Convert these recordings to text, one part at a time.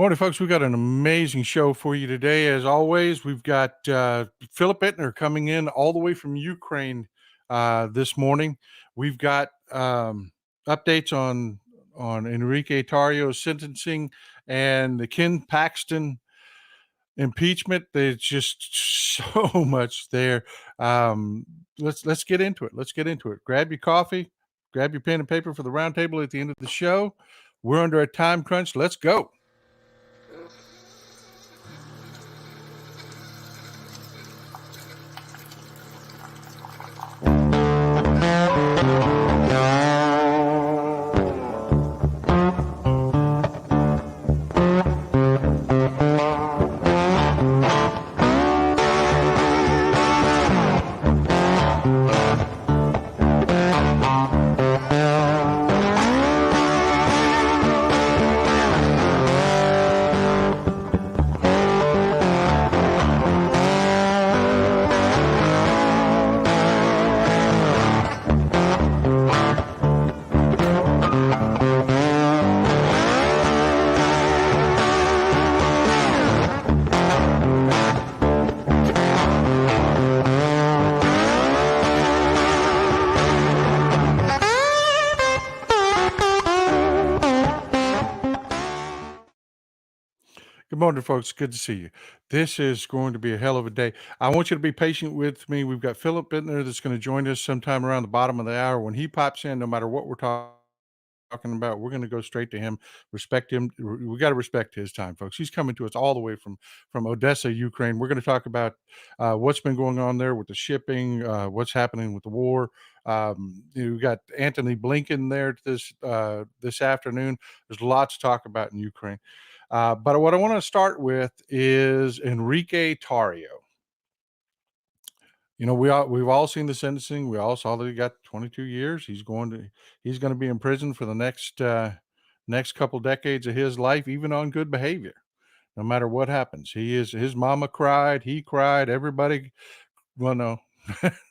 Morning, folks. We've got an amazing show for you today. As always, we've got Phillip Ittner coming in all the way from Ukraine this morning. We've got updates on Enrique Tarrio's sentencing and the Ken Paxton impeachment. There's just so much there. Let's get into it. Let's get into it. Grab your coffee, grab your pen and paper for the roundtable at the end of the show. We're under a time crunch. Let's go. Good morning, folks. Good to see you. This is going to be a hell of a day. I want you to be patient with me. We've got Phillip Ittner that's going to join us sometime around the bottom of the hour. When he pops in, no matter what we're talking about, we're going to go straight to him. Respect him. We got to respect his time, folks. He's coming to us all the way from Odessa, Ukraine. We're going to talk about what's been going on there with the shipping, what's happening with the war. We've got Antony Blinken there this afternoon. There's lots to talk about in Ukraine. But what I want to start with is Enrique Tarrio. You know, we've all seen the sentencing. We all saw that he got 22 years. He's going to be in prison for the next couple decades of his life, even on good behavior, no matter what happens. His mama cried, he cried, everybody. Well, no,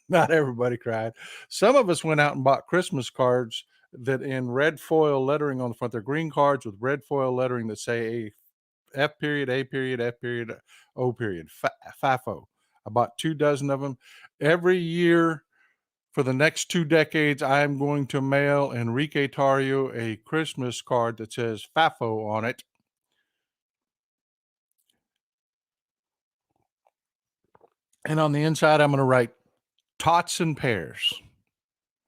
not everybody cried. Some of us went out and bought Christmas cards that in red foil lettering on the front. They're green cards with red foil lettering that say F period, A period, F period, O period, FAFO. I bought 2 dozen of them. Every year for the next 2 decades, I'm going to mail Enrique Tarrio a Christmas card that says FAFO on it. And on the inside, I'm going to write Tots and Pears.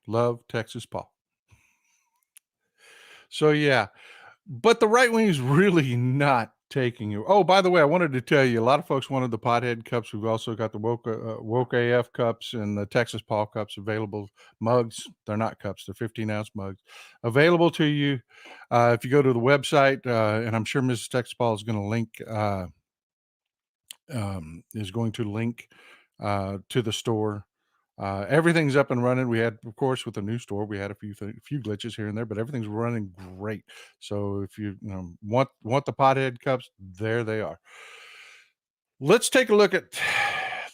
Love, Texas Paul. So, yeah. But the right wing is really not taking you. Oh, by the way, I wanted to tell you, a lot of folks wanted the Pothead cups. We've also got the Woke AF cups and the Texas Paul cups available. Mugs, they're not cups, they're 15-ounce mugs available to you. If you go to the website, and I'm sure Mrs. Texas Paul is going to link to the store. Everything's up and running. We had, of course, with the new store, we had a few glitches here and there, but everything's running great. So if you want the Pothead cups, there they are. Let's take a look at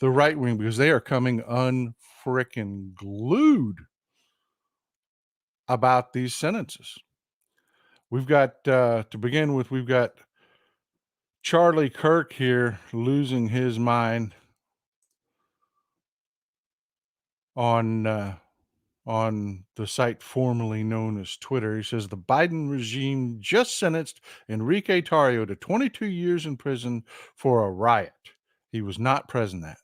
the right wing, because they are coming unfrickin' glued about these sentences. We've got to begin with. We've got Charlie Kirk here losing his mind on the site formerly known as Twitter. He says the Biden regime just sentenced Enrique Tarrio to 22 years in prison for a riot he was not present at,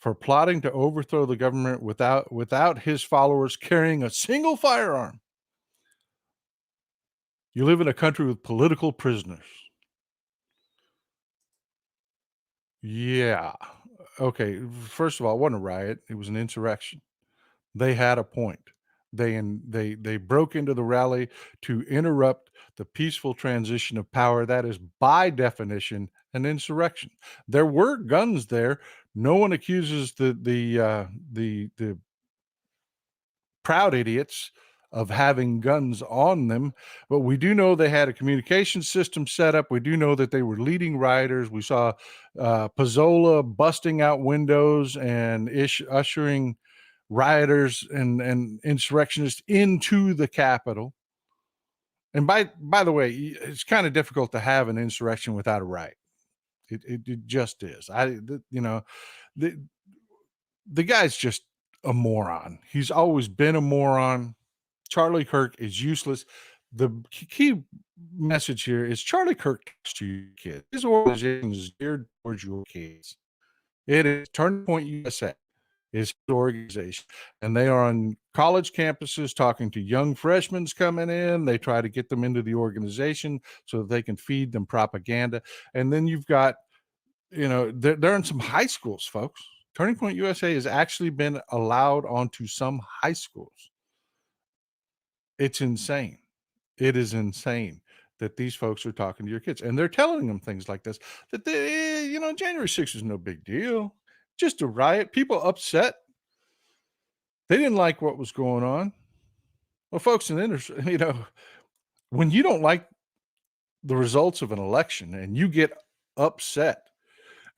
for plotting to overthrow the government without his followers carrying a single firearm. You live in a country with political prisoners. Yeah. Okay. First of all, it wasn't a riot. It was an insurrection. They had a point. They broke into the rally to interrupt the peaceful transition of power. That is, by definition, an insurrection. There were guns there. No one accuses the proud idiots of having guns on them, but we do know they had a communication system set up. We do know that they were leading rioters. We saw Pizzola busting out windows and ushering rioters and insurrectionists into the Capitol. And by the way, it's kind of difficult to have an insurrection without a riot. It just is. The the guy's just a moron. He's always been a moron. Charlie Kirk is useless. The key message here is Charlie Kirk talks to your kids. His organization is geared towards your kids. It is Turning Point USA is his organization, and they are on college campuses talking to young freshmen coming in. They try to get them into the organization so that they can feed them propaganda. And then you've got, they're in some high schools, folks. Turning Point USA has actually been allowed onto some high schools. It's insane. It is insane that these folks are talking to your kids, and they're telling them things like this, that January 6th is no big deal. Just a riot. People upset. They didn't like what was going on. Well, folks, when you don't like the results of an election and you get upset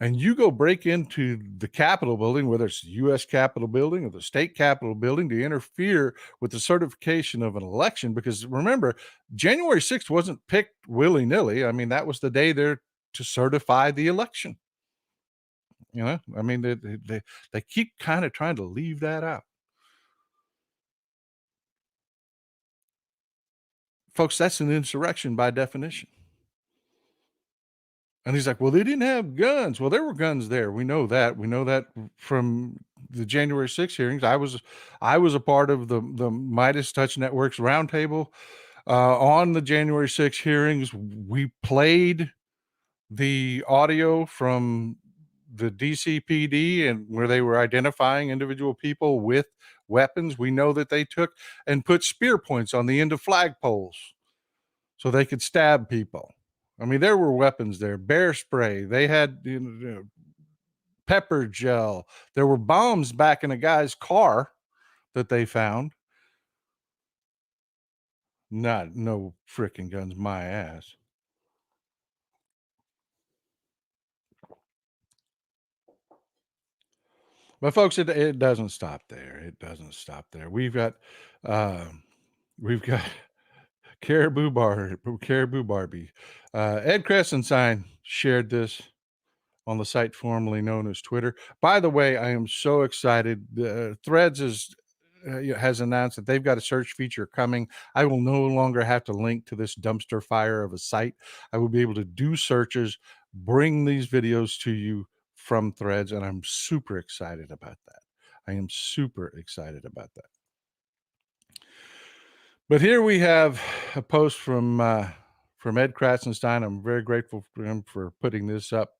and you go break into the Capitol building, whether it's the U.S. Capitol building or the state Capitol building, to interfere with the certification of an election, because remember, January 6th wasn't picked willy-nilly. I mean, that was the day there to certify the election. They keep kind of trying to leave that out. Folks, that's an insurrection by definition. And he's like, well, they didn't have guns. Well, there were guns there. We know that. We know that from the January 6th hearings. I was a part of the Midas Touch Network's Roundtable on the January 6th hearings. We played the audio from the DCPD and where they were identifying individual people with weapons. We know that they took and put spear points on the end of flagpoles so they could stab people. I mean, there were weapons there, bear spray. They had pepper gel. There were bombs back in a guy's car that they found. No freaking guns, my ass. But folks, it doesn't stop there. It doesn't stop there. We've got Caribou Barbie. Ed Crescensign shared this on the site formerly known as Twitter. By the way, I am so excited. Threads has announced that they've got a search feature coming. I will no longer have to link to this dumpster fire of a site. I will be able to do searches, bring these videos to you from Threads, and I'm super excited about that. I am super excited about that. But here we have a post from Ed Kratzenstein. I'm very grateful for him for putting this up.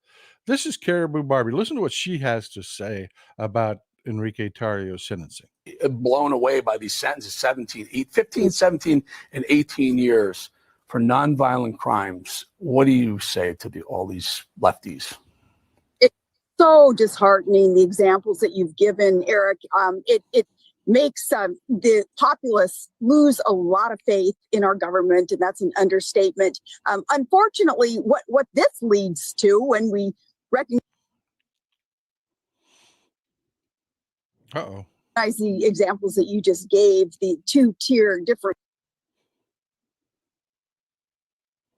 This is Caribou Barbie. Listen to what she has to say about Enrique Tarrio's sentencing. Blown away by these sentences, 15, 17, and 18 years for nonviolent crimes. What do you say to all these lefties? It's so disheartening, the examples that you've given, Eric. It makes the populace lose a lot of faith in our government, and that's an understatement. Unfortunately, what this leads to, when we recognize the examples that you just gave, the two-tier different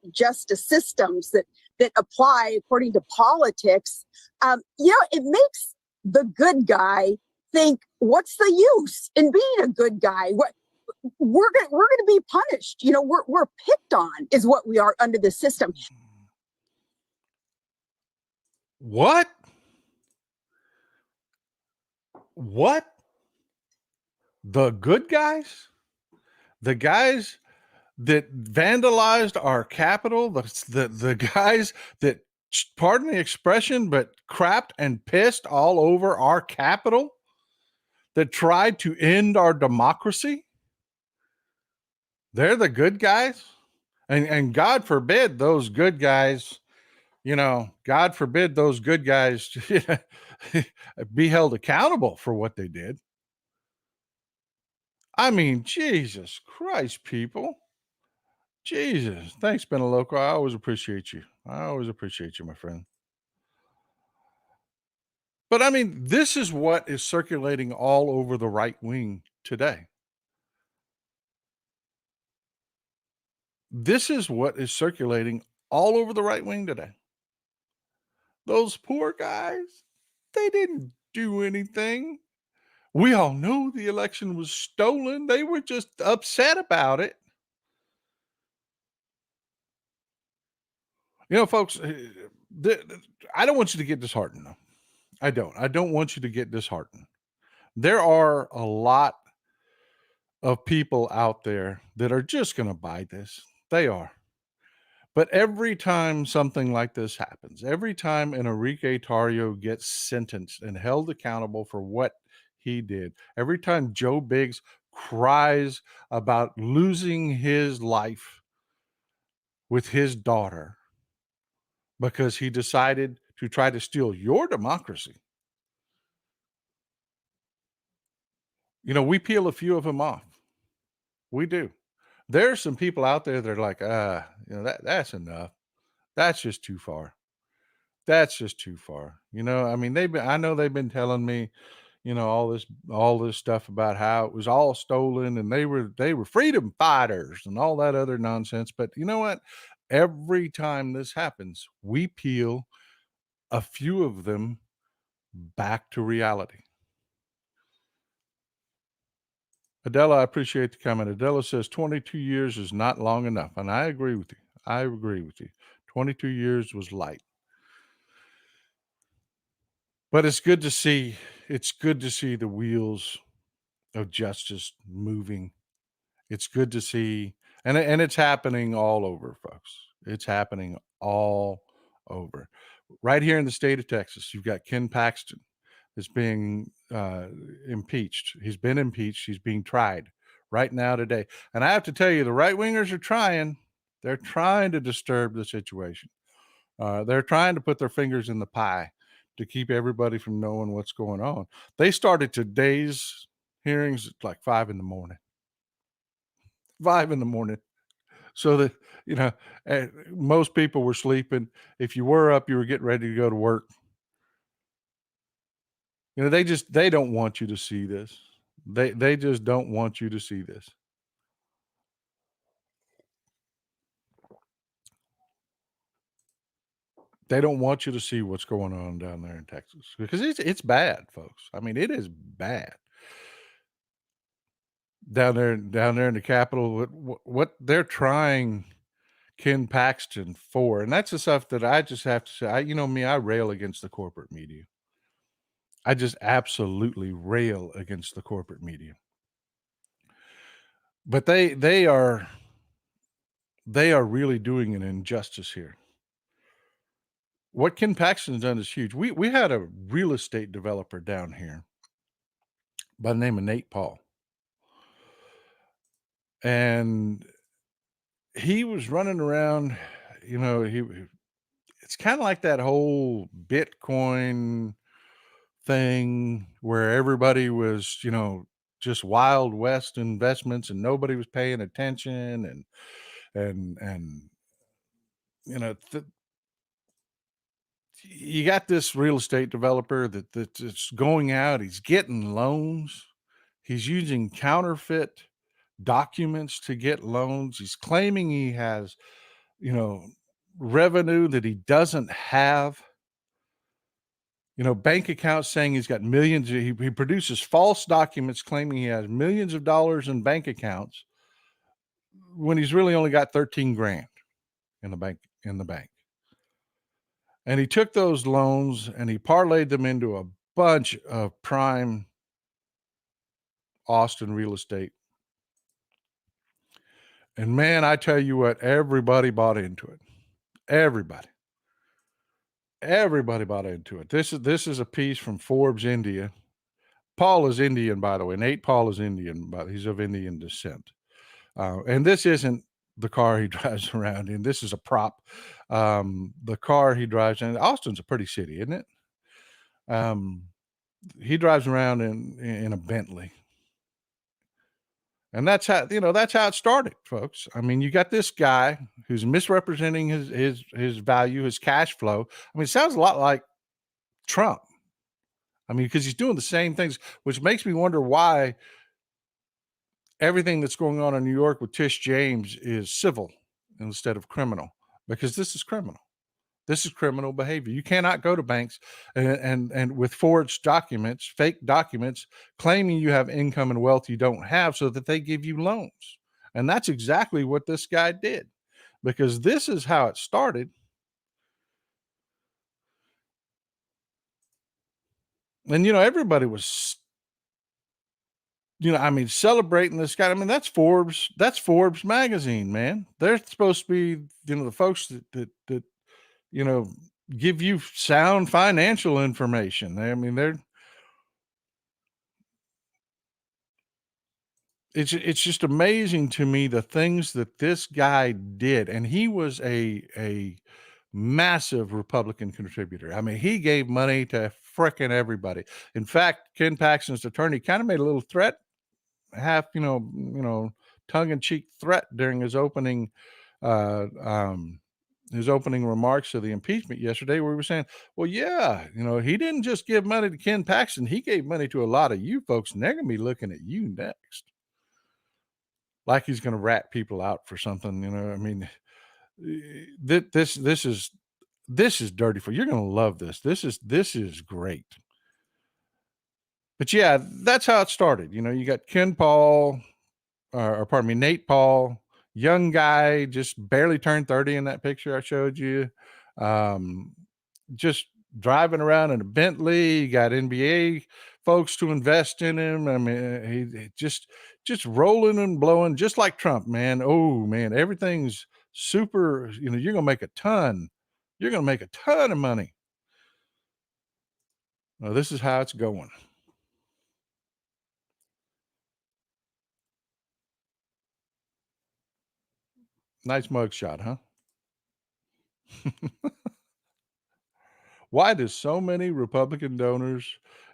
justice systems that apply according to politics, it makes the good guy think, what's the use in being a good guy? What we're gonna be punished. We're picked on, is what we are under the system. What? The good guys? The guys that vandalized our Capitol? The guys that, pardon the expression, but crapped and pissed all over our Capitol? That tried to end our democracy? They're the good guys? And God forbid those good guys, God forbid those good guys be held accountable for what they did. I mean, Jesus Christ, people. Jesus. Thanks, Ben Loco. I always appreciate you. My friend. But I mean, this is what is circulating all over the right wing today. This is what is circulating all over the right wing today. Those poor guys, they didn't do anything. We all know the election was stolen. They were just upset about it. You know, folks, I don't want you to get disheartened, though. I don't. I don't want you to get disheartened. There are a lot of people out there that are just going to buy this. They are. But every time something like this happens, every time an Enrique Tarrio gets sentenced and held accountable for what he did, every time Joe Biggs cries about losing his life with his daughter because he decided to try to steal your democracy, you know, we peel a few of them off. We do. There's some people out there that are like, you know, that's enough. That's just too far. That's just too far. You know, I mean, I know they've been telling me, you know, all this stuff about how it was all stolen and they were freedom fighters and all that other nonsense. But you know what? Every time this happens, we peel a few of them back to reality. Adela, I appreciate the comment. Adela says 22 years is not long enough. And I agree with you. I agree with you. 22 years was light. But it's good to see the wheels of justice moving. It's good to see, and it's happening all over, folks. It's happening all over. Right here in the state of Texas, you've got Ken Paxton that's being impeached. He's been impeached. He's being tried right now today. And I have to tell you, the right wingers are trying. They're trying to disturb the situation. They're trying to put their fingers in the pie to keep everybody from knowing what's going on. They started today's hearings at like 5 in the morning. 5 in the morning. So that, you know, most people were sleeping. If you were up, you were getting ready to go to work. You know, they don't want you to see this. They just don't want you to see this. They don't want you to see what's going on down there in Texas because it's bad, folks. I mean, it is bad. Down there in the Capitol, what they're trying Ken Paxton for, and that's the stuff that I just have to say. You know me, I rail against the corporate media. I just absolutely rail against the corporate media. But they are really doing an injustice here. What Ken Paxton's done is huge. We had a real estate developer down here by the name of Nate Paul. And he was running around, you know, it's kind of like that whole Bitcoin thing where everybody was, you know, just Wild West investments and nobody was paying attention and you know, you got this real estate developer that's going out, he's getting loans, he's using counterfeit documents to get loans, he's claiming he has, you know, revenue that he doesn't have. You know, bank accounts saying he's got millions. He produces false documents claiming he has millions of dollars in bank accounts when he's really only got 13 grand in the bank. And he took those loans and he parlayed them into a bunch of prime Austin real estate. And man, I tell you what, everybody bought into it. Everybody bought into it. This is a piece from Forbes India. Paul is Indian, by the way. Nate Paul is Indian, but he's of Indian descent. And this isn't the car he drives around in. This is a prop. The car he drives in, Austin's a pretty city, isn't it? He drives around in a Bentley. And that's how, you know, that's how it started, folks. I mean, you got this guy who's misrepresenting his value, his cash flow. I mean, it sounds a lot like Trump. I mean, because he's doing the same things, which makes me wonder why everything that's going on in New York with Tish James is civil instead of criminal, because this is criminal. This is criminal behavior. You cannot go to banks and with forged documents, fake documents, claiming you have income and wealth you don't have so that they give you loans. And that's exactly what this guy did, because this is how it started. And, everybody was, celebrating this guy. I mean, that's Forbes magazine, man. They're supposed to be, the folks that give you sound financial information. I mean, it's just amazing to me the things that this guy did. And he was a massive Republican contributor. I mean, he gave money to frickin' everybody. In fact, Ken Paxton's attorney kind of made a little threat, half, tongue-in-cheek threat during his opening remarks to the impeachment yesterday, where he was saying, well, yeah, he didn't just give money to Ken Paxton. He gave money to a lot of you folks, and they're going to be looking at you next. Like he's going to rat people out for something, I mean, this is dirty for you. You're going to love this. This is great. But yeah, that's how it started. You got Nate Paul, young guy, just barely turned 30 in that picture I showed you. Just driving around in a Bentley. You got NBA folks to invest in him. I mean, he just rolling and blowing, just like Trump, man. Oh man, everything's super. You're gonna make a ton. You're gonna make a ton of money. Well, this is how it's going. Nice mugshot, huh? Why does so many Republican donors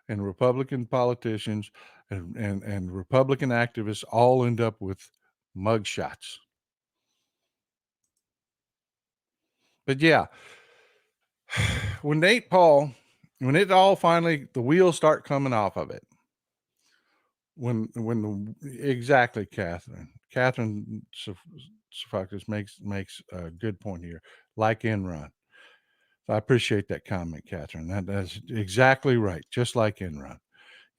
and Republican politicians and Republican activists all end up with mugshots? But yeah, when it all finally, the wheels start coming off of it. Exactly, Catherine Sofakis makes a good point here. Like Enron. I appreciate that comment, Catherine. That's exactly right. Just like Enron.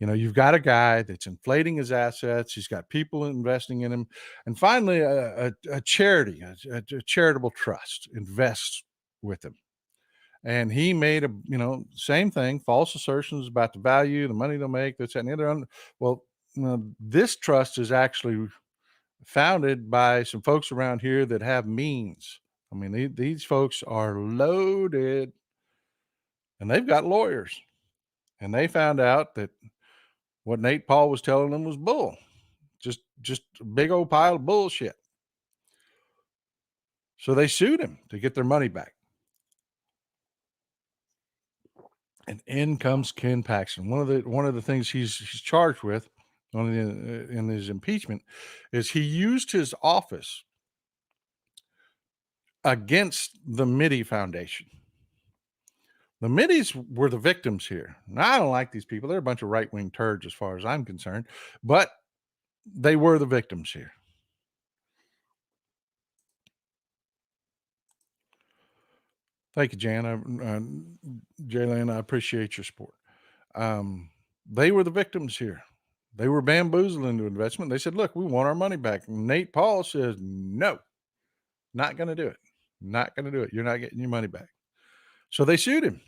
You've got a guy that's inflating his assets. He's got people investing in him. And finally, a charity, a charitable trust invests with him. And he made same thing, false assertions about the value, the money they'll make, this, that, and the other. Well, this trust is actually founded by some folks around here that have means. I mean, these folks are loaded, and they've got lawyers. And they found out that what Nate Paul was telling them was bull. Just a big old pile of bullshit. So they sued him to get their money back. And in comes Ken Paxton. One of the things he's charged with in his impeachment is he used his office against the Mitty Foundation. The Middies were the victims here. Now, I don't like these people. They're a bunch of right-wing turds as far as I'm concerned, but they were the victims here. Thank you, Jan. Jaylen, I appreciate your support. They were the victims here. They were bamboozled into investment. They said, look, we want our money back. And Nate Paul says, no, not going to do it. Not going to do it. You're not getting your money back. So they sued him.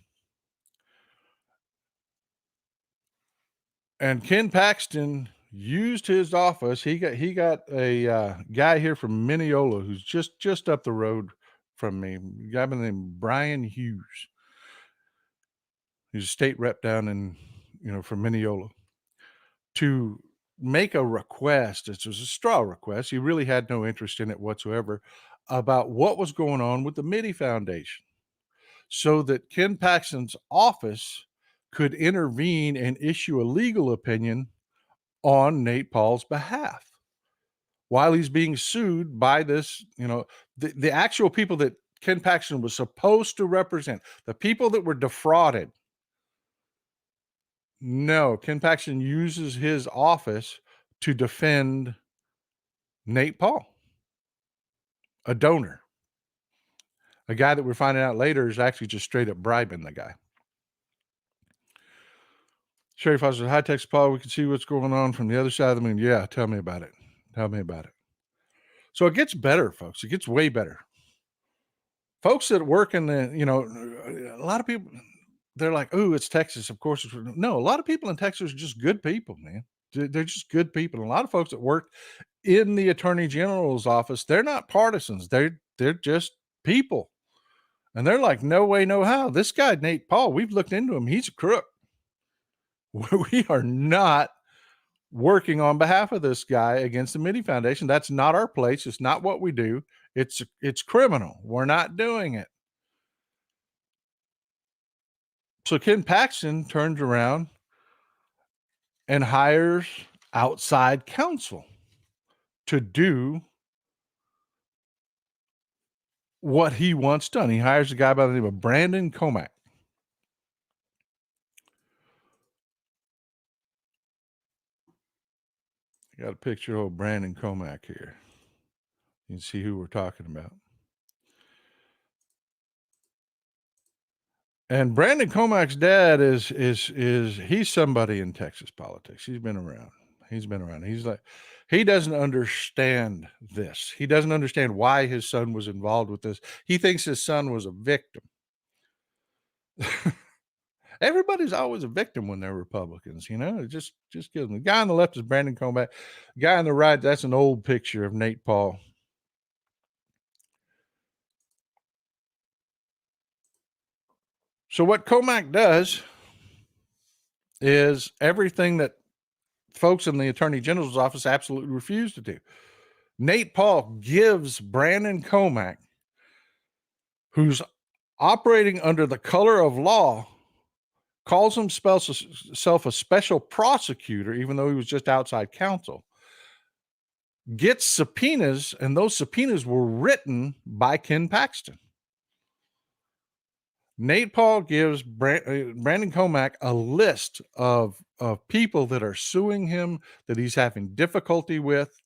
And Ken Paxton used his office. He got a guy here from Mineola who's just up the road from me. A guy by the name of Brian Hughes. He's a state rep down in, from Mineola, to make a request. It was a straw request. He really had no interest in it whatsoever, about what was going on with the Mitty Foundation, so that Ken Paxton's office could intervene and issue a legal opinion on Nate Paul's behalf while he's being sued by this, the actual people that Ken Paxton was supposed to represent, the people that were defrauded. No, Ken Paxton uses his office to defend Nate Paul, a donor. A guy that we're finding out later is actually just straight up bribing the guy. Sherry Foster, hi, Texas Paul. We can see what's going on from the other side of the moon. Yeah, tell me about it. Tell me about it. So it gets better, folks. It gets way better. Folks that work in the, a lot of people, they're like, oh, it's Texas. Of course. No, a lot of people in Texas are just good people, man. They're just good people. And a lot of folks that work in the Attorney General's office, they're not partisans. They're just people. And they're like, no way, no how. This guy, Nate Paul, we've looked into him. He's a crook. We are not working on behalf of this guy against the Mitty Foundation. That's not our place. It's not what we do. It's criminal. We're not doing it. So Ken Paxton turns around and hires outside counsel to do what he wants done. He hires a guy by the name of Brandon Comack. I got a picture of Brandon Comack here. You can see who we're talking about. And Brandon Comack's dad is he's somebody in Texas politics. He's been around. He's like, he doesn't understand this. He doesn't understand why his son was involved with this. He thinks his son was a victim. Everybody's always a victim when they're Republicans, It just gives them. The guy on the left is Brandon Comack. The guy on the right, that's an old picture of Nate Paul. So what Comack does is everything that folks in the Attorney General's office absolutely refuse to do. Nate Paul gives Brandon Comack, who's operating under the color of law, calls himself a special prosecutor, even though he was just outside counsel, gets subpoenas, and those subpoenas were written by Ken Paxton. Nate Paul gives Brandon Comack a list of people that are suing him, that he's having difficulty with.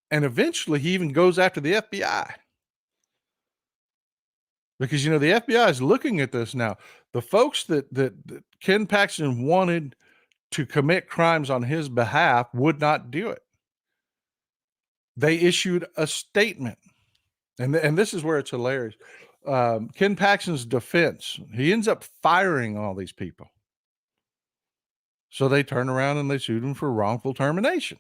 And eventually he even goes after the FBI. Because, the FBI is looking at this now. The folks that Ken Paxton wanted to commit crimes on his behalf would not do it. They issued a statement. And this is where it's hilarious. Ken Paxton's defense, he ends up firing all these people. So they turn around and they sued him for wrongful termination.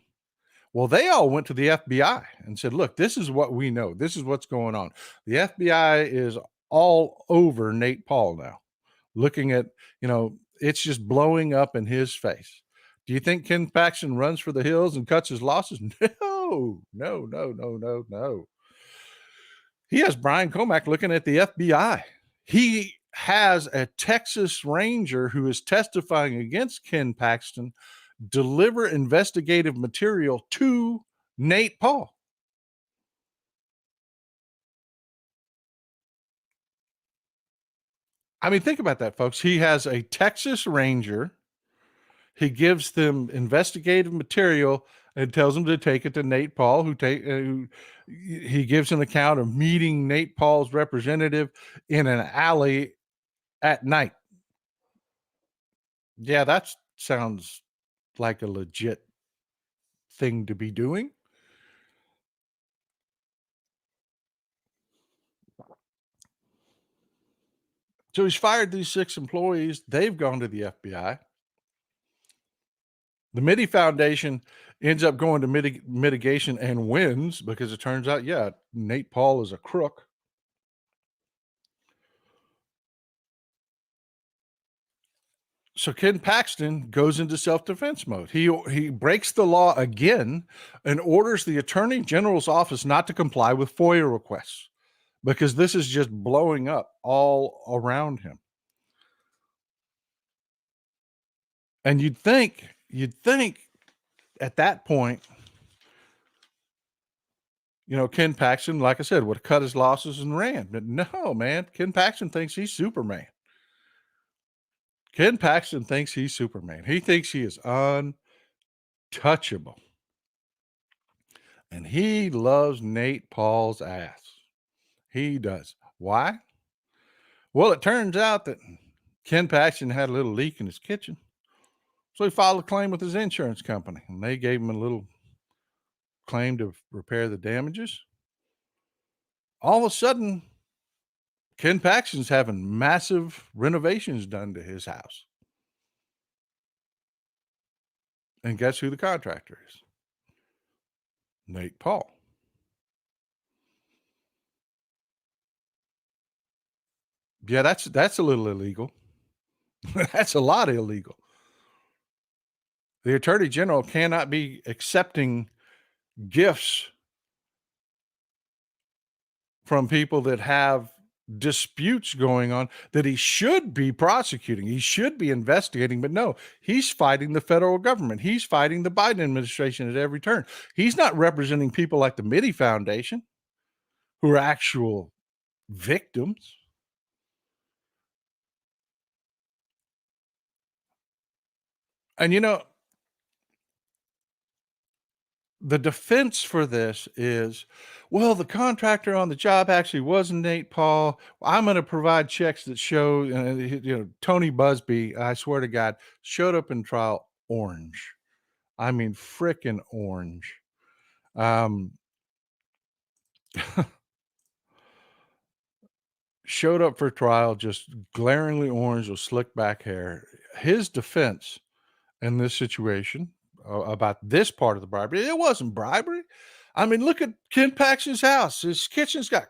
Well, they all went to the FBI and said, look, this is what we know. This is what's going on. The FBI is all over Nate Paul now, looking at, it's just blowing up in his face. Do you think Ken Paxton runs for the hills and cuts his losses? No. He has Brian Comack looking at the FBI. He has a Texas Ranger who is testifying against Ken Paxton deliver investigative material to Nate Paul. I mean, think about that, folks. He has a Texas Ranger. He gives them investigative material and tells them to take it to Nate Paul, he gives an account of meeting Nate Paul's representative in an alley at night. Yeah, that sounds like a legit thing to be doing. So he's fired these 6 employees. They've gone to the FBI. The Mitty Foundation ends up going to mitigation and wins because it turns out, Nate Paul is a crook. So Ken Paxton goes into self-defense mode. He breaks the law again and orders the Attorney General's office not to comply with FOIA requests because this is just blowing up all around him. And you'd think at that point, Ken Paxton, like I said, would have cut his losses and ran. But no, man, Ken Paxton thinks he's Superman. Ken Paxton thinks he's Superman. He thinks he is untouchable. And he loves Nate Paul's ass. He does. Why? Well, it turns out that Ken Paxton had a little leak in his kitchen. So he filed a claim with his insurance company, and they gave him a little claim to repair the damages. All of a sudden, Ken Paxton's having massive renovations done to his house. And guess who the contractor is? Nate Paul. Yeah, that's a little illegal. That's a lot illegal. The Attorney General cannot be accepting gifts from people that have disputes going on that he should be prosecuting. He should be investigating, but no, he's fighting the federal government. He's fighting the Biden administration at every turn. He's not representing people like the Mitty Foundation, who are actual victims. And the defense for this is, well, the contractor on the job actually wasn't Nate Paul. I'm going to provide checks that show, Tony Busby, I swear to God, showed up in trial orange. I mean, frickin' orange. Showed up for trial, just glaringly orange with slick back hair. His defense in this situation about this part of the bribery, it wasn't bribery. I mean, look at Ken Paxton's house. His kitchen's got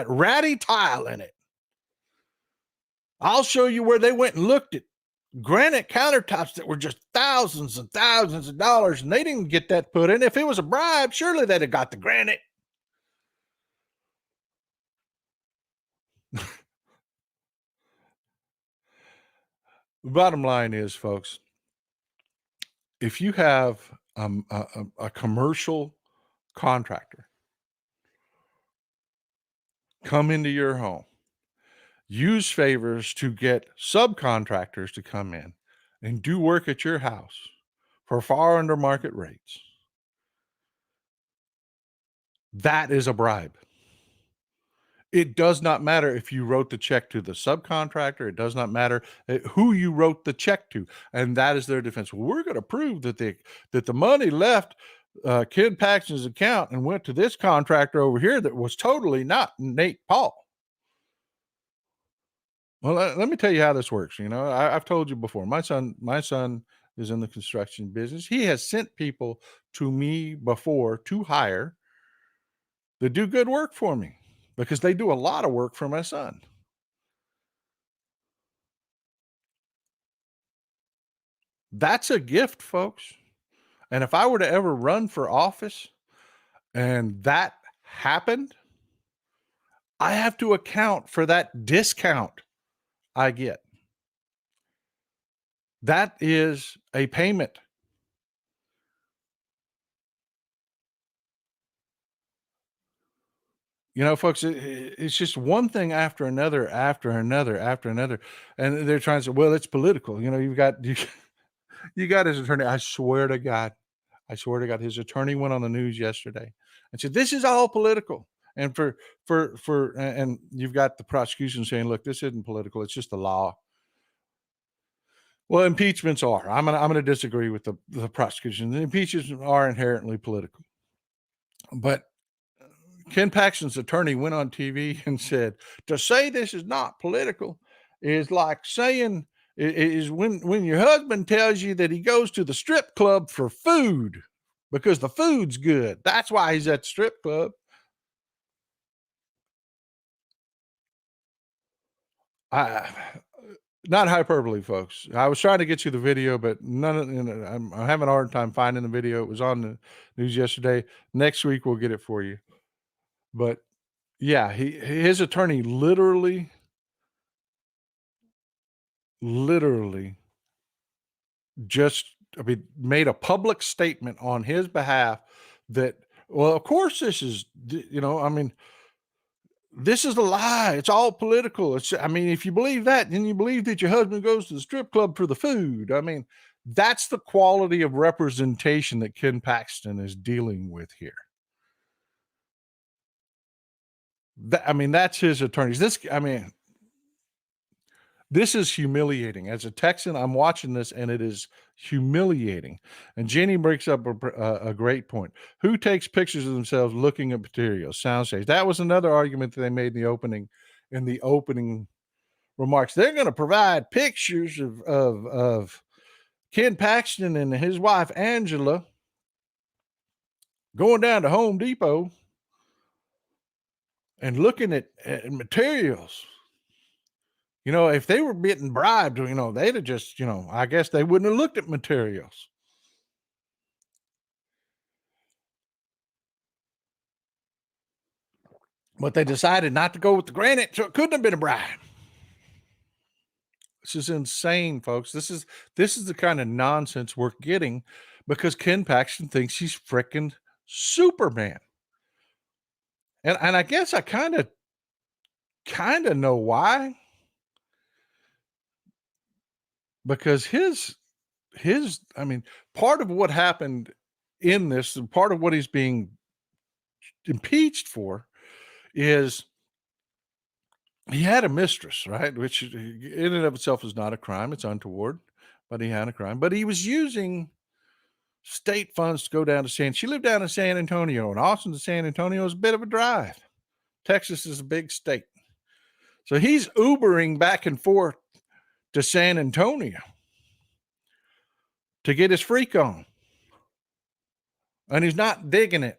ratty tile in it. I'll show you where they went and looked at granite countertops that were just thousands and thousands of dollars, and they didn't get that put in. If it was a bribe, surely they'd have got the granite. The bottom line is, folks, if you have a commercial contractor come into your home, use favors to get subcontractors to come in and do work at your house for far under market rates, that is a bribe. It does not matter if you wrote the check to the subcontractor. It does not matter who you wrote the check to. And that is their defense. Well, we're going to prove that the money left Ken Paxton's account and went to this contractor over here that was totally not Nate Paul. Well, let me tell you how this works. I've told you before, my son is in the construction business. He has sent people to me before to hire that do good work for me, because they do a lot of work for my son. That's a gift, folks. And if I were to ever run for office and that happened, I have to account for that discount I get. That is a payment. Folks, it's just one thing after another, after another, after another. And they're trying to say, well, it's political. You got his attorney. I swear to God, his attorney went on the news yesterday and said, this is all political. And and you've got the prosecution saying, look, this isn't political. It's just the law. Well, impeachments are. I'm gonna disagree with the prosecution. The impeachments are inherently political. But Ken Paxton's attorney went on TV and said, to say this is not political is like saying, is when your husband tells you that he goes to the strip club for food because the food's good. That's why he's at the strip club. Not hyperbole, folks. I was trying to get you the video, but I'm having a hard time finding the video. It was on the news yesterday. Next week we'll get it for you. But yeah, his attorney literally just made a public statement on his behalf that, well, of course this is, this is a lie. It's all political. If you believe that, then you believe that your husband goes to the strip club for the food. That's the quality of representation that Ken Paxton is dealing with here. That's his attorneys. This is humiliating. As a Texan, I'm watching this, and it is humiliating. And Jenny breaks up a great point. Who takes pictures of themselves looking at materials, soundstage? That was another argument that they made in the opening remarks. They're going to provide pictures of Ken Paxton and his wife Angela going down to Home Depot and looking at materials. If they were getting bribed, they'd have just, I guess they wouldn't have looked at materials. But they decided not to go with the granite, so it couldn't have been a bribe. This is insane, folks. This is the kind of nonsense we're getting because Ken Paxton thinks he's frickin' Superman. And I guess I kind of know why. Because part of what happened in this, and part of what he's being impeached for, is he had a mistress, right? Which in and of itself is not a crime. It's untoward, but he had a crime. But he was using state funds to go down to she lived down in San Antonio, and Austin to San Antonio is a bit of a drive. Texas is a big state. So he's Ubering back and forth to San Antonio to get his freak on. And he's not digging it.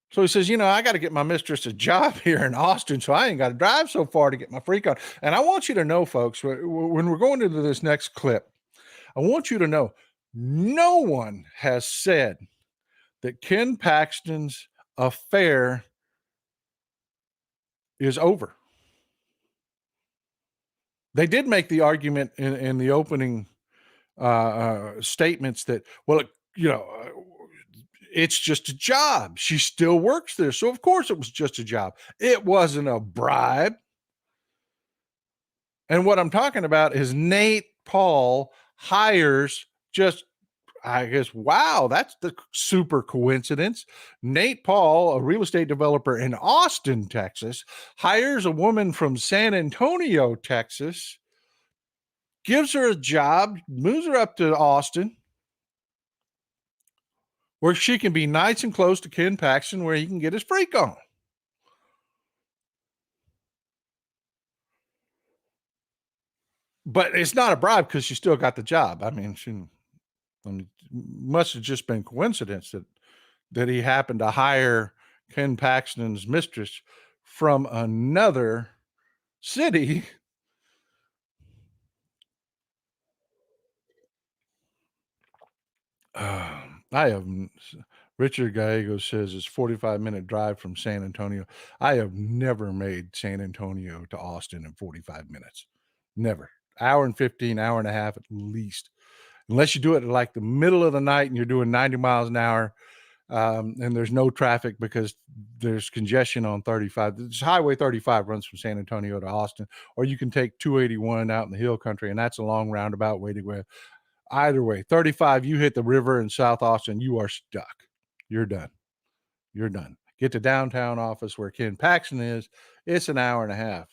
So he says, I got to get my mistress a job here in Austin, so I ain't got to drive so far to get my freak on. And I want you to know, folks, when we're going into this next clip, I want you to know no one has said that Ken Paxton's affair is over. They did make the argument in the opening statements that, it's just a job. She still works there. So of course it was just a job. It wasn't a bribe. And what I'm talking about is Nate Paul hires wow, that's the super coincidence. Nate Paul, a real estate developer in Austin, Texas, hires a woman from San Antonio, Texas, gives her a job, moves her up to Austin, where she can be nice and close to Ken Paxton, where he can get his freak on. But it's not a bribe because she still got the job. Must have just been coincidence that he happened to hire Ken Paxton's mistress from another city. Richard Gallego says it's 45-minute drive from San Antonio. I have never made San Antonio to Austin in 45 minutes. Never. Hour and 15, hour and a half at least. Unless you do it at like the middle of the night and you're doing 90 miles an hour and there's no traffic because there's congestion on 35. This Highway 35 runs from San Antonio to Austin, or you can take 281 out in the hill country, and that's a long roundabout way to go. Either way, 35, you hit the river in South Austin, you are stuck. You're done. You're done. Get to downtown office where Ken Paxton is. It's an hour and a half.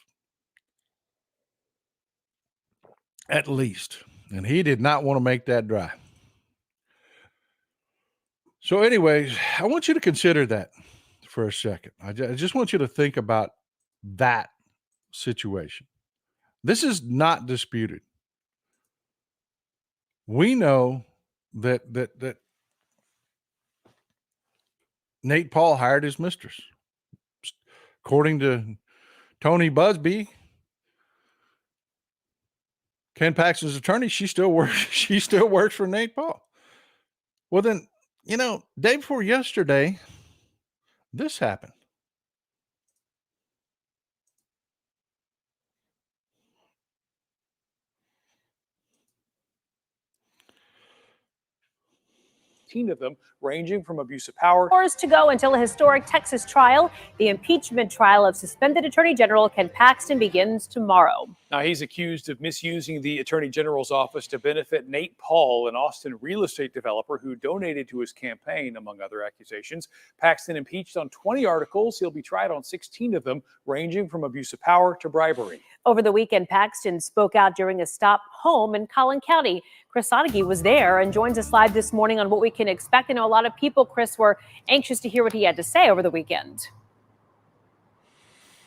At least. And he did not want to make that drive. So anyways, I want you to consider that for a second. I just want you to think about that situation. This is not disputed. We know that Nate Paul hired his mistress. According to Tony Busby, Ken Paxton's attorney, she still works for Nate Paul. Well then, day before yesterday, this happened. Of them, ranging from abuse of power. Hours to go until a historic Texas trial. The impeachment trial of suspended Attorney General Ken Paxton begins tomorrow. Now, he's accused of misusing the Attorney General's office to benefit Nate Paul, an Austin real estate developer who donated to his campaign, among other accusations. Paxton impeached on 20 articles. He'll be tried on 16 of them, ranging from abuse of power to bribery. Over the weekend, Paxton spoke out during a stop home in Collin County. Chris Sonnigy was there and joins us live this morning on what we can expect. I know a lot of people, Chris, were anxious to hear what he had to say over the weekend.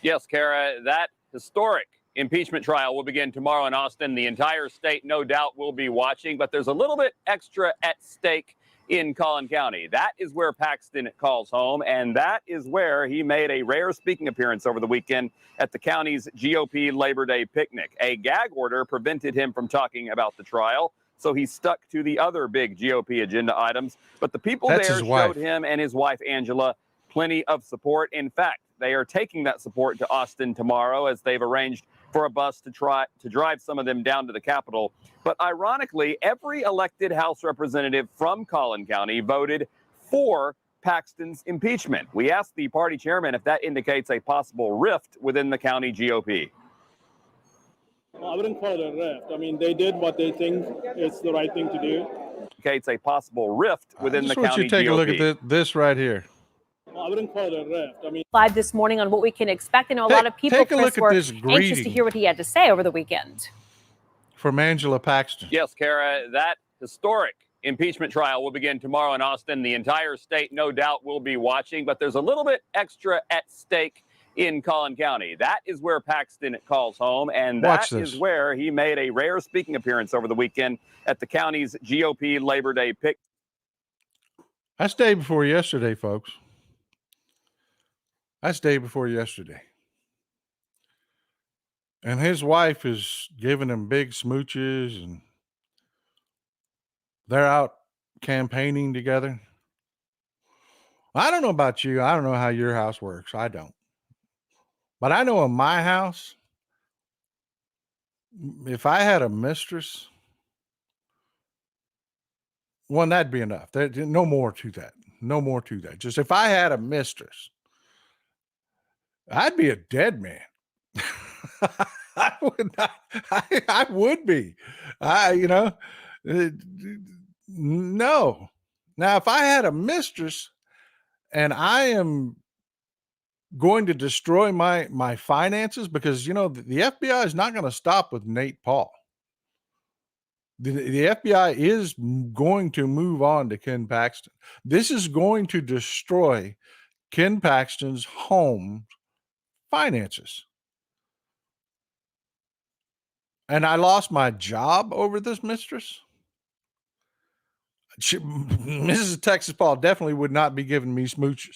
Yes, Kara, that historic impeachment trial will begin tomorrow in Austin. The entire state, no doubt, will be watching, but there's a little bit extra at stake in Collin County. That is where Paxton calls home, and that is where he made a rare speaking appearance over the weekend at the county's GOP Labor Day picnic. A gag order prevented him from talking about the trial, so he stuck to the other big GOP agenda items. But the people there showed him and his wife, Angela, plenty of support. In fact, they are taking that support to Austin tomorrow, as they've arranged for a bus to drive some of them down to the Capitol. But ironically, every elected House representative from Collin County voted for Paxton's impeachment. We asked the party chairman if that indicates a possible rift within the county GOP. Well, I wouldn't call it a rift. I mean, they did what they think is the right thing to do. Indicates a possible rift within the county GOP. I just want you to take a look at this right here. Well, I wouldn't call it a rift. I mean, live this morning on what we can expect. I know a lot of people, Chris, were anxious to hear what he had to say over the weekend. From Angela Paxton. Yes, Kara, that historic impeachment trial will begin tomorrow in Austin. The entire state, no doubt, will be watching, but there's a little bit extra at stake in Collin County. That is where Paxton calls home, and that is where he made a rare speaking appearance over the weekend at the county's GOP Labor Day picnic. That's day before yesterday, folks. That's day before yesterday. And his wife is giving him big smooches, and they're out campaigning together. I don't know about you. I don't know how your house works. I don't. But I know in my house, if I had a mistress, one, that'd be enough. No more to that. No more to that. Just if I had a mistress, I'd be a dead man. I would not. I would be. No. Now, if I had a mistress and I am going to destroy my finances, because, the FBI is not going to stop with Nate Paul. The FBI is going to move on to Ken Paxton. This is going to destroy Ken Paxton's home finances. And I lost my job over this mistress. Mrs. Texas Paul definitely would not be giving me smooches.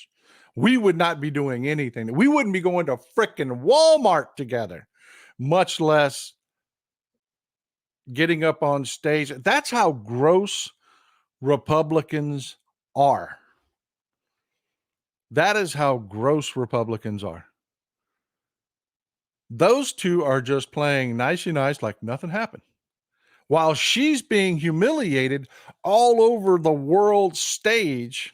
We would not be doing anything. We wouldn't be going to frickin' Walmart together, much less getting up on stage. That's how gross Republicans are. That is how gross Republicans are. Those two are just playing nicey nice like nothing happened, while she's being humiliated all over the world stage.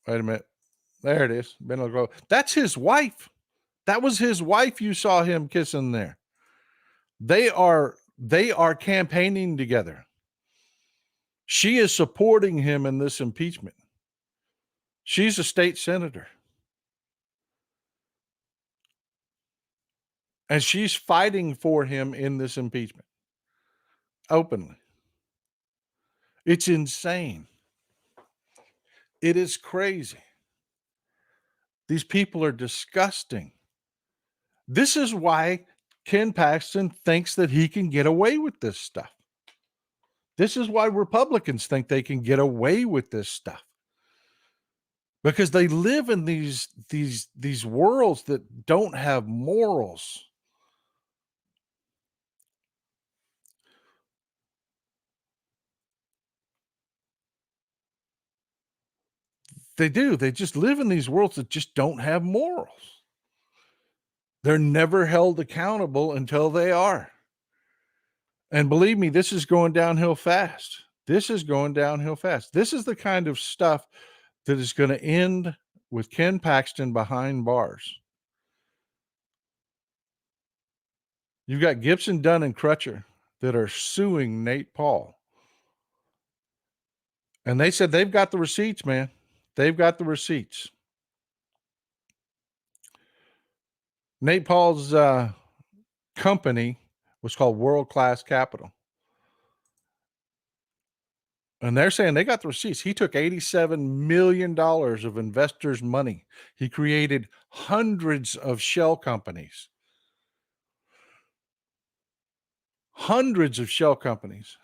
Wait a minute. There it is. That's his wife. That was his wife you saw him kissing there. They are campaigning together. She is supporting him in this impeachment. She's a state senator. And she's fighting for him in this impeachment openly. It's insane. It is crazy. These people are disgusting. This is why Ken Paxton thinks that he can get away with this stuff. This is why Republicans think they can get away with this stuff. Because they live in these worlds that don't have morals. They do. They just live in these worlds that just don't have morals. They're never held accountable until they are. And believe me, this is going downhill fast. This is going downhill fast. This is the kind of stuff that is going to end with Ken Paxton behind bars. You've got Gibson, Dunn, and Crutcher that are suing Nate Paul. And they said they've got the receipts, man. They've got the receipts. Nate Paul's company was called World Class Capital. And they're saying they got the receipts. He took $87 million of investors' money. He created hundreds of shell companies. Hundreds of shell companies.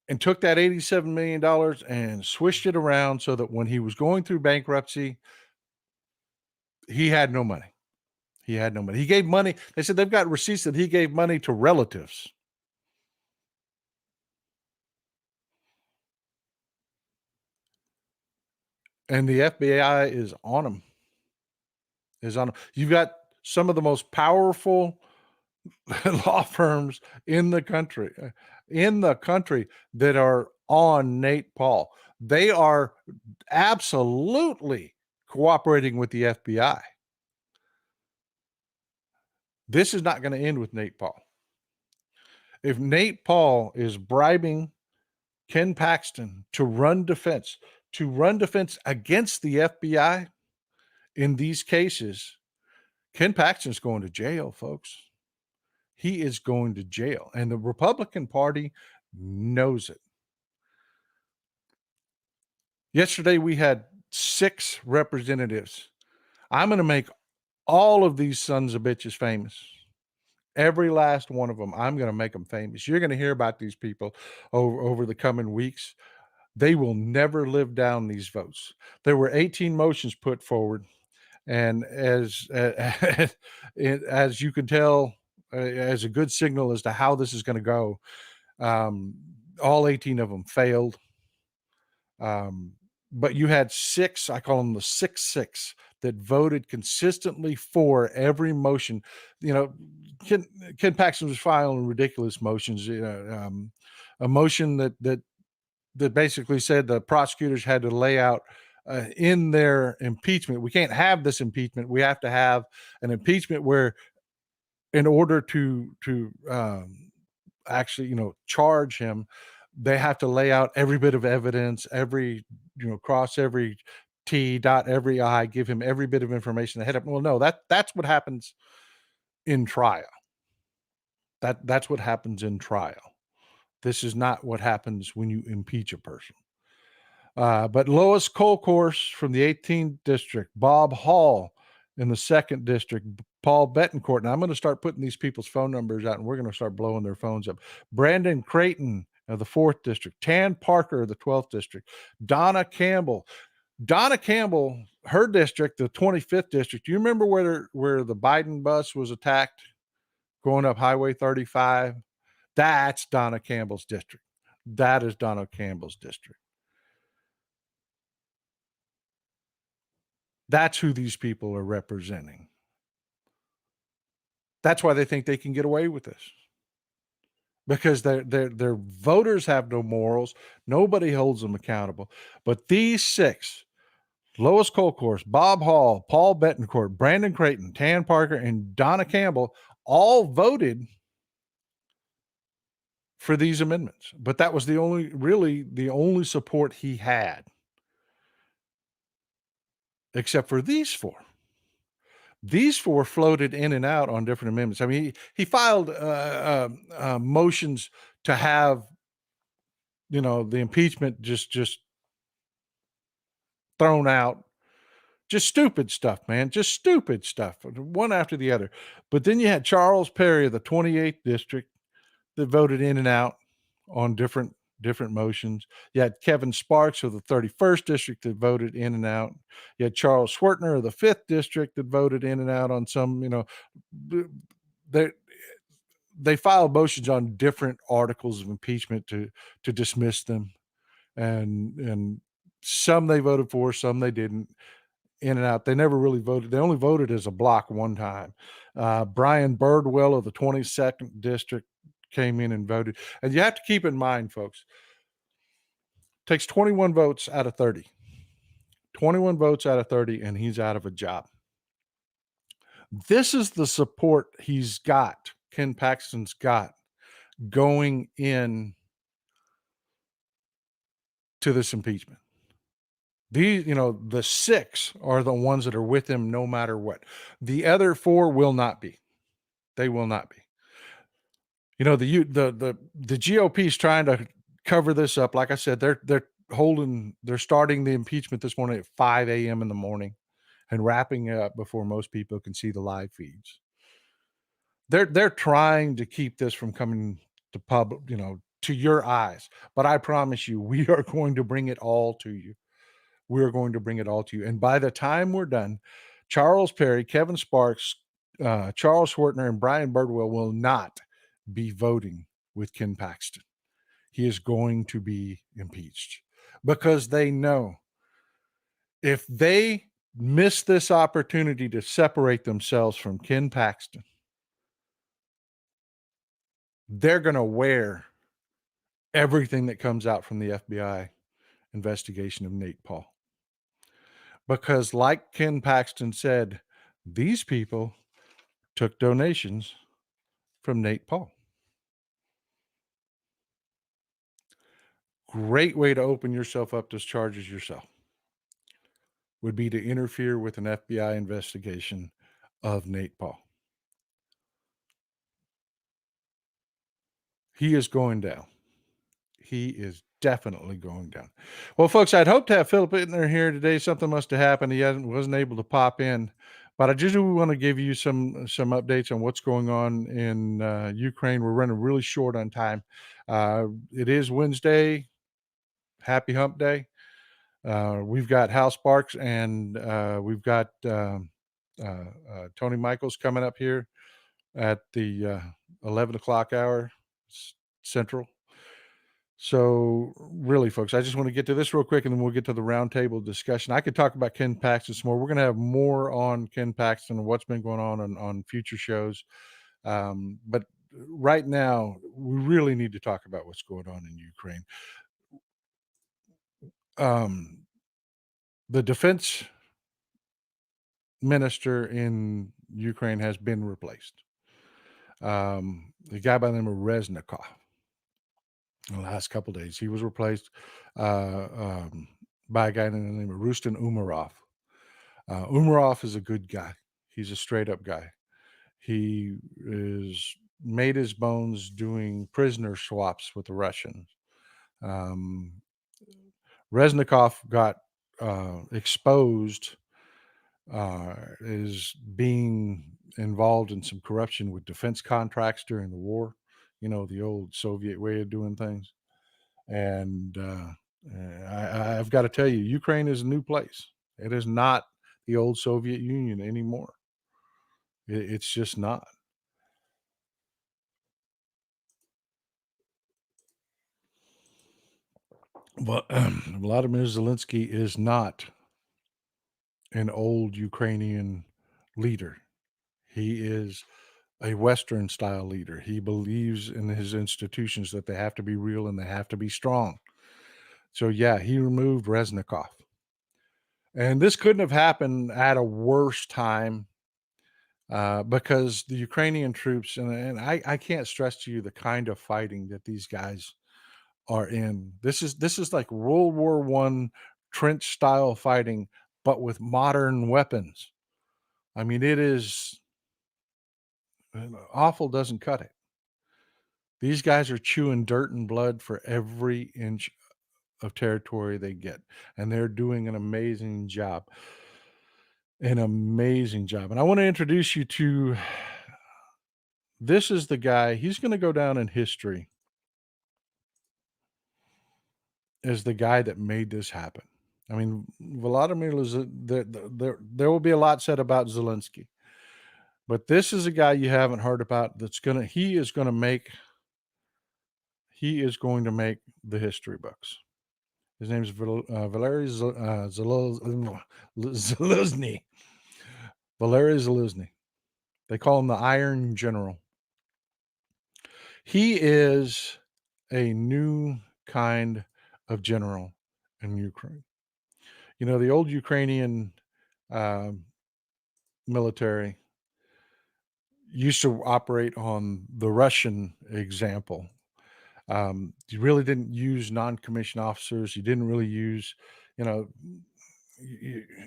And took that $87 million and swished it around so that when he was going through bankruptcy, he had no money. He had no money. He gave money. They said they've got receipts that he gave money to relatives. And the FBI is on him. You've got some of the most powerful law firms in the country that are on Nate Paul. They are absolutely cooperating with the FBI. This is not going to end with Nate Paul. If Nate Paul is bribing Ken Paxton to run defense against the FBI in these cases, Ken Paxton's going to jail, folks. He is going to jail. And the Republican Party knows it. Yesterday, we had 6 representatives. I'm going to make all of these sons of bitches famous. Every last one of them. I'm going to make them famous. You're going to hear about these people over the coming weeks. They will never live down these votes. There were 18 motions put forward. And as you can tell, as a good signal as to how this is going to go, all 18 of them failed. But you had 6, I call them the 6-6, that voted consistently for every motion. You know, Ken Paxton was filing ridiculous motions. A motion that basically said the prosecutors had to lay out in their impeachment. We can't have this impeachment. We have to have an impeachment where, in order to actually, charge him, they have to lay out every bit of evidence, cross every T, dot every I, give him every bit of information ahead of him. Well, no, that's what happens in trial. That's what happens in trial. This is not what happens when you impeach a person. But Lois Colcourse from the 18th district, Bob Hall in the 2nd district, Paul Bettencourt. And I'm going to start putting these people's phone numbers out, and we're going to start blowing their phones up. Brandon Creighton of the 4th district, Tan Parker of the 12th district, Donna Campbell. Donna Campbell, her district, the 25th district. Do you remember where the Biden bus was attacked going up Highway 35? That's Donna Campbell's district. That is Donna Campbell's district. That's who these people are representing. That's why they think they can get away with this. Because their voters have no morals. Nobody holds them accountable. But these 6, Lois Colcourse, Bob Hall, Paul Bettencourt, Brandon Creighton, Tan Parker, and Donna Campbell all voted for these amendments. But that was the only support he had. Except for these 4. These 4 floated in and out on different amendments. I mean, he filed motions to have, the impeachment just thrown out. Just stupid stuff, man. Just stupid stuff, one after the other. But then you had Charles Perry of the 28th district that voted in and out on different motions. You had Kevin Sparks of the 31st district that voted in and out. You had Charles Schwertner of the 5th district that voted in and out on some, they filed motions on different articles of impeachment to dismiss them. And some they voted for, some they didn't. In and out. They never really voted. They only voted as a block one time. Brian Birdwell of the 22nd district came in and voted. And you have to keep in mind, folks, it takes 21 votes out of 30. 21 votes out of 30, and he's out of a job. This is the support he's got Ken Paxton's got going in to this impeachment. These, the 6 are the ones that are with him no matter what. The other 4 will not be. They will not be. The GOP is trying to cover this up. Like I said, they're starting the impeachment this morning at 5 a.m. in the morning and wrapping it up before most people can see the live feeds. They're trying to keep this from coming to public, to your eyes. But I promise you, we are going to bring it all to you. We're going to bring it all to you. And by the time we're done, Charles Perry, Kevin Sparks, Charles Schwertner, and Brian Birdwell will not be voting with Ken Paxton. He is going to be impeached because they know if they miss this opportunity to separate themselves from Ken Paxton, they're going to wear everything that comes out from the FBI investigation of Nate Paul. Because like Ken Paxton said, these people took donations from Nate Paul. Great way to open yourself up to charges yourself would be to interfere with an FBI investigation of Nate Paul. He is going down. He is definitely going down. Well, folks, I'd hoped to have Phillip Ittner here today. Something must have happened. He wasn't able to pop in. But I just want to give you some updates on what's going on in Ukraine. We're running really short on time. It is Wednesday. Happy Hump Day. We've got Hal Sparks and we've got Tony Michaels coming up here at the 11 o'clock hour Central. So really, folks, I just want to get to this real quick and then we'll get to the roundtable discussion. I could talk about Ken Paxton some more. We're going to have more on Ken Paxton and what's been going on future shows. But right now, we really need to talk about what's going on in Ukraine. The defense minister in Ukraine has been replaced. The guy by the name of Reznikov. In the last couple of days, he was replaced by a guy named the name of Rustin Umarov. Umarov is a good guy. He's a straight up guy. He is made his bones doing prisoner swaps with the Russians. Reznikov got exposed as being involved in some corruption with defense contracts during the war. The old Soviet way of doing things. And I've got to tell you, Ukraine is a new place. It is not the old Soviet Union anymore. It's just not. But Vladimir Zelensky is not an old Ukrainian leader. He is a Western style leader. He believes in his institutions that they have to be real and they have to be strong. So yeah, he removed Reznikov. And this couldn't have happened at a worse time because the Ukrainian troops, and I can't stress to you the kind of fighting that these guys are in. This is like World War I trench style fighting, but with modern weapons. I mean, it is awful doesn't cut it. These guys are chewing dirt and blood for every inch of territory they get, and they're doing an amazing job. And I want to introduce you to, this is the guy, he's going to go down in history as the guy that made this happen. I mean, Volodymyr, there will be a lot said about Zelensky, but this is a guy you haven't heard about he is going to make the history books. His name is Valery Zelensky. Valery Zelensky. They call him the Iron General. He is a new kind of general in Ukraine. The old Ukrainian military, used to operate on the Russian example. You really didn't use non-commissioned officers. You didn't really use, you know,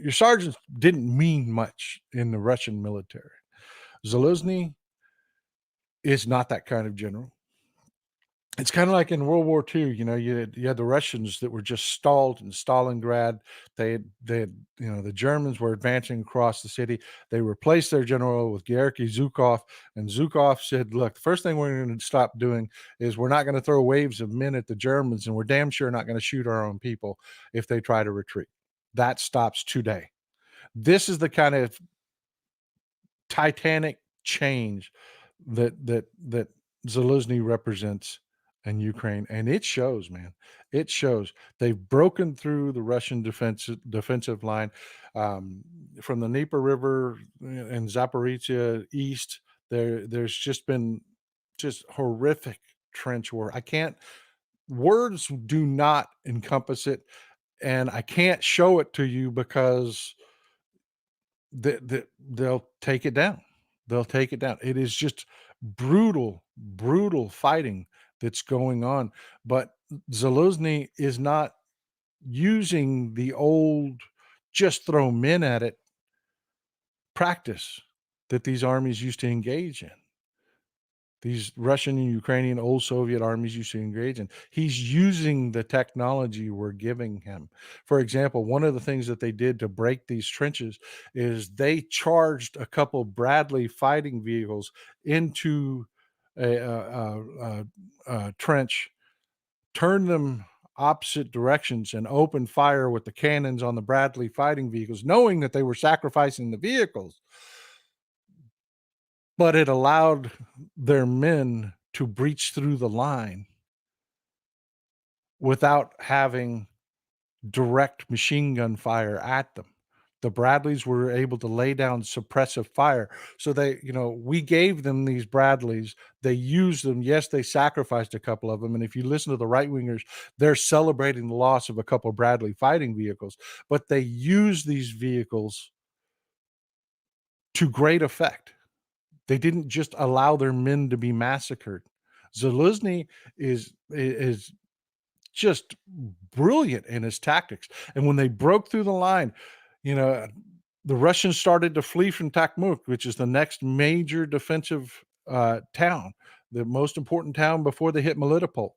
your sergeants didn't mean much in the Russian military. Zaluzny is not that kind of general. It's kind of like in World War II, you had the Russians that were just stalled in Stalingrad. They had, the Germans were advancing across the city. They replaced their general with Georgy Zhukov, and Zhukov said, look, the first thing we're going to stop doing is we're not going to throw waves of men at the Germans, and we're damn sure not going to shoot our own people if they try to retreat. That stops today. This is the kind of titanic change that Zaluzny represents in Ukraine, and it shows, man. It shows. They've broken through the Russian defensive line from the Dnieper River and Zaporizhia east. There's just been horrific trench war. Words do not encompass it, and I can't show it to you because they'll take it down. They'll take it down. It is just brutal fighting that's going on. But Zaluzny is not using the old just throw men at it practice that these armies used to engage in. These Russian and Ukrainian old Soviet armies used to engage in. He's using the technology we're giving him. For example, one of the things that they did to break these trenches is they charged a couple Bradley fighting vehicles into a trench, turned them opposite directions, and opened fire with the cannons on the Bradley fighting vehicles, knowing that they were sacrificing the vehicles. But it allowed their men to breach through the line without having direct machine gun fire at them. The Bradleys were able to lay down suppressive fire. So we gave them these Bradleys. They used them. Yes, they sacrificed a couple of them. And if you listen to the right-wingers, they're celebrating the loss of a couple of Bradley fighting vehicles. But they used these vehicles to great effect. They didn't just allow their men to be massacred. Zaluzny is just brilliant in his tactics. And when they broke through the line, the Russians started to flee from Takhmuk, which is the next major defensive town, the most important town before they hit Melitopol.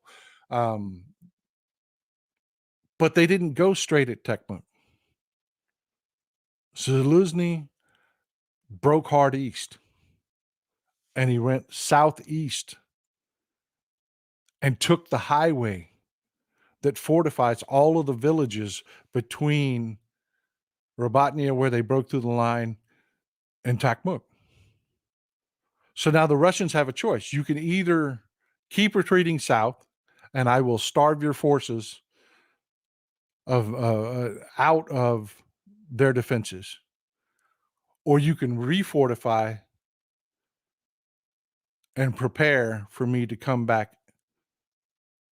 But they didn't go straight at Takhmuk. Zaluzny broke hard east, and he went southeast and took the highway that fortifies all of the villages between Robatnya, where they broke through the line, and Takhmuk. So now the Russians have a choice. You can either keep retreating south, and I will starve your forces out of their defenses, or you can refortify and prepare for me to come back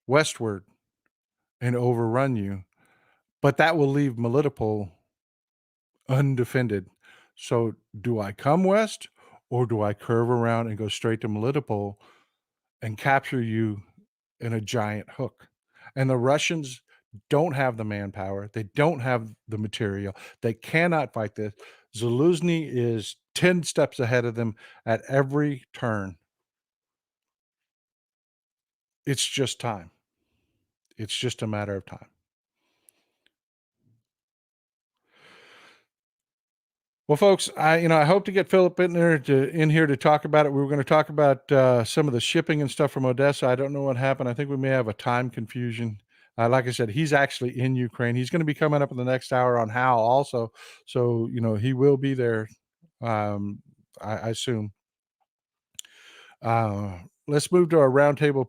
westward and overrun you. But that will leave Melitopol undefended. So do I come west, or do I curve around and go straight to Melitopol and capture you in a giant hook? And the Russians don't have the manpower. They don't have the material. They cannot fight this. Zaluzny is 10 steps ahead of them at every turn. It's just time. It's just a matter of time. Well, folks, I hope to get Phillip Ittner in here to talk about it. We were going to talk about some of the shipping and stuff from Odessa. I don't know what happened. I think we may have a time confusion. Like I said, he's actually in Ukraine. He's going to be coming up in the next hour on HAL also. So, he will be there, I assume. Let's move to our roundtable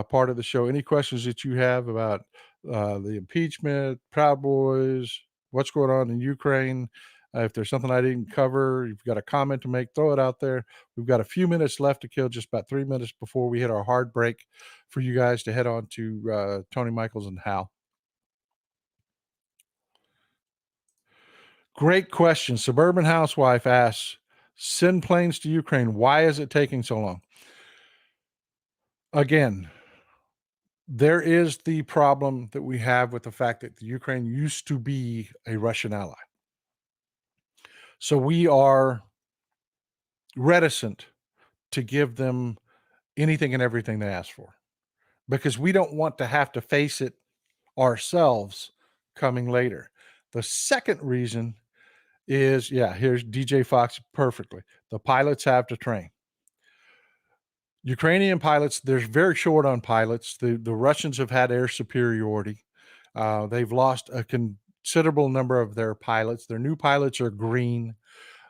part of the show. Any questions that you have about the impeachment, Proud Boys, what's going on in Ukraine? If there's something I didn't cover, you've got a comment to make, throw it out there. We've got a few minutes left to kill, just about 3 minutes before we hit our hard break for you guys to head on to Tony Michaels and Hal. Great question. Suburban Housewife asks, Send planes to Ukraine. Why is it taking so long? Again, there is the problem that we have with the fact that the Ukraine used to be a Russian ally. So we are reticent to give them anything and everything they ask for because we don't want to have to face it ourselves coming later. The second reason is, here's DJ Fox perfectly. The pilots have to train. Ukrainian pilots, they're very short on pilots. The Russians have had air superiority. They've lost a considerable number of their pilots. Their new pilots are green.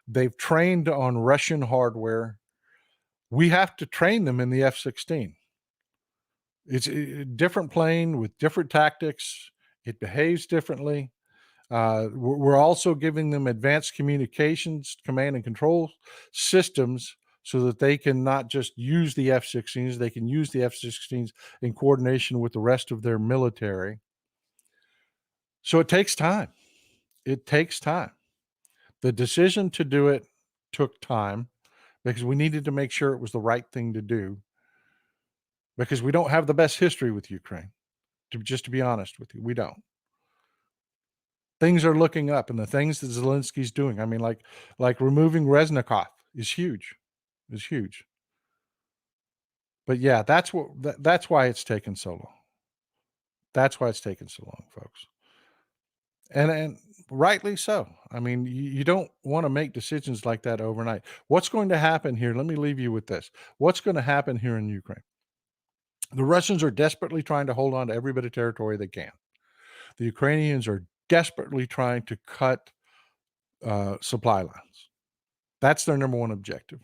They've trained on Russian hardware. We have to train them in the F-16. It's a different plane with different tactics. It behaves differently. We're also giving them advanced communications, command and control systems so that they can not just use the F-16s, they can use the F-16s in coordination with the rest of their military. So it takes time. It takes time. The decision to do it took time because we needed to make sure it was the right thing to do because we don't have the best history with Ukraine, to be honest with you. We don't. Things are looking up, and the things that Zelensky's doing, I mean, like removing Reznikov is huge. Is huge. But yeah, that's why it's taken so long. That's why it's taken so long, folks. And rightly so. I mean, you don't want to make decisions like that overnight. What's going to happen here? Let me leave you with this. What's going to happen here in Ukraine? The Russians are desperately trying to hold on to every bit of territory they can. The Ukrainians are desperately trying to cut supply lines. That's their number one objective.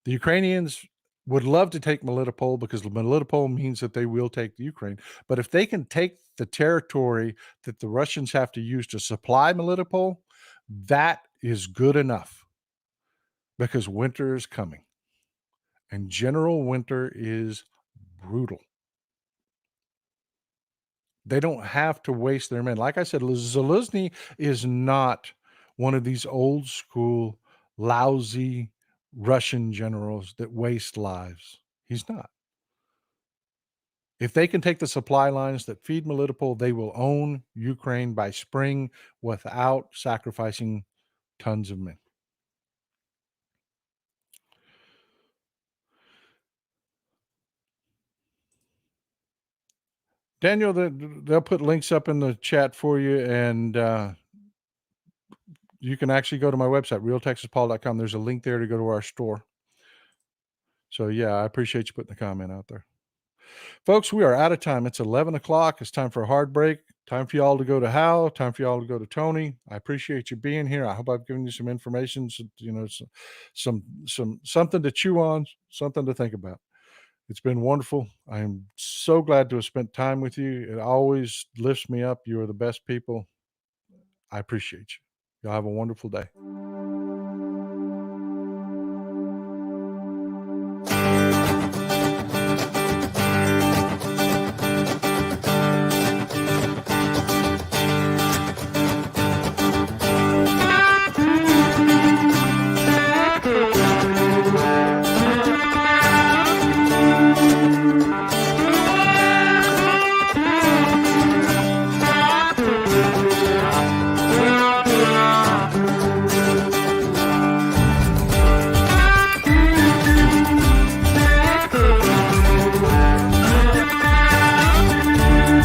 The Ukrainians would love to take Melitopol because Melitopol means that they will take the Ukraine. But if they can take the territory that the Russians have to use to supply Melitopol, that is good enough because winter is coming. And general winter is brutal. They don't have to waste their men. Like I said, Zelensky is not one of these old school, lousy Russian generals that waste lives. He's not. If they can take the supply lines that feed Melitopol, they will own Ukraine by spring without sacrificing tons of men. Daniel, they'll put links up in the chat for you, and you can actually go to my website, realtexaspaul.com. There's a link there to go to our store. So, yeah, I appreciate you putting the comment out there. Folks, we are out of time. It's 11 o'clock. It's time for a hard break. Time for y'all to go to Hal. Time for y'all to go to Tony. I appreciate you being here. I hope I've given you some information, something to chew on, something to think about. It's been wonderful. I am so glad to have spent time with you. It always lifts me up. You are the best people. I appreciate you. Y'all have a wonderful day.